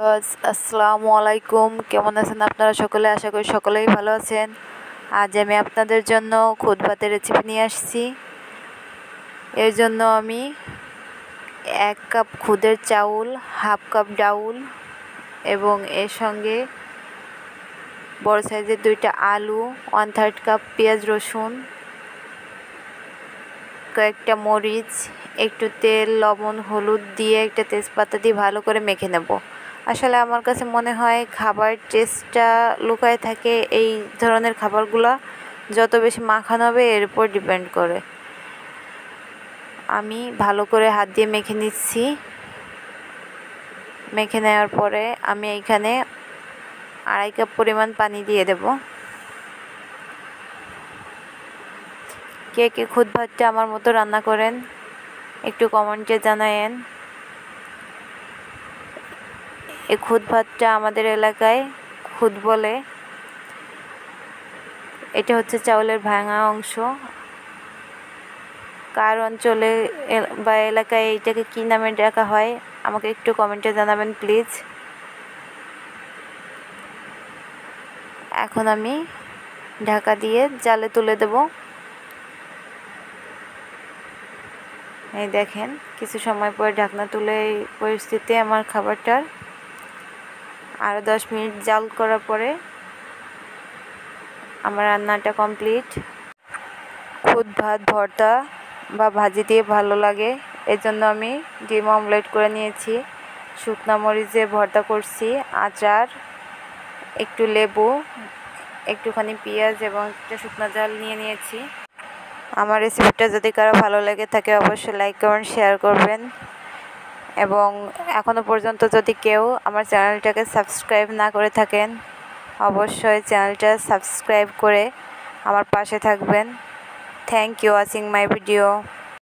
আসসালামু আলাইকুম। কেমন আছেন আপনারা সকলে? আশা করি সকলেই ভালো আছেন। আজ আমি আপনাদের জন্য খুদ ভাতের রেসিপি নিয়ে আসছি। এর জন্য আমি 1 কাপ খুদের চাউল, হাফ কাপ ডাউল এবং এর সঙ্গে বড় সাইজের 2টা আলু, 1/3 কাপ পেঁয়াজ রসুন, কয়েকটা মরিচ, একটু তেল, লবণ, হলুদ দিয়ে একটা তেজপাতা দিয়ে ভালো করে মেখে নেব। আসলে আমার কাছে মনে হয় খাবার টেস্টটা লুকায় থাকে এই ধরনের খাবারগুলো যত বেশি মাখানো হবে এর উপর ডিপেন্ড করে। আমি ভালো করে হাত দিয়ে মেখে নিচ্ছি। মেখে নেওয়ার পরে আমি এইখানে 2.5 কাপ পরিমাণ পানি দিয়ে দেব। কে কে খুদ ভাতটা আমার মতো রান্না করেন একটু কমেন্টে জানায়েন। এই খুদ ভাতটা আমাদের এলাকায় খুদ বলে। এটা হচ্ছে চাউলের ভাঙা অংশ। কার অঞ্চলে বা এলাকায় এইটাকে কী নামে ডাকা হয় আমাকে একটু কমেন্টে জানাবেন প্লিজ। এখন আমি ঢাকা দিয়ে জালে তুলে দেব। এই দেখেন কিছু সময় পর ঢাকনা তুলে এই পরিস্থিতিতে আমার খাবারটার আরও 10 মিনিট জাল করার পরে আমার রান্নাটা কমপ্লিট। খুদ ভাত ভর্তা বা ভাজি দিয়ে ভালো লাগে, এজন্য আমি ডিম অমলেট করে নিয়েছি, শুকনা মরিচে ভর্তা করছি, আচার, একটু লেবু, একটুখানি পেঁয়াজ এবং একটা শুকনো ঝাল নিয়ে নিয়েছি। আমার রেসিপিটা যদি কারো ভালো লেগে থাকে অবশ্যই লাইক কমেন্ট শেয়ার করবেন এবং এখনও পর্যন্ত যদি কেউ আমার চ্যানেলটাকে সাবস্ক্রাইব না করে থাকেন অবশ্যই চ্যানেলটা সাবস্ক্রাইব করে আমার পাশে থাকবেন। Thank you watching my video.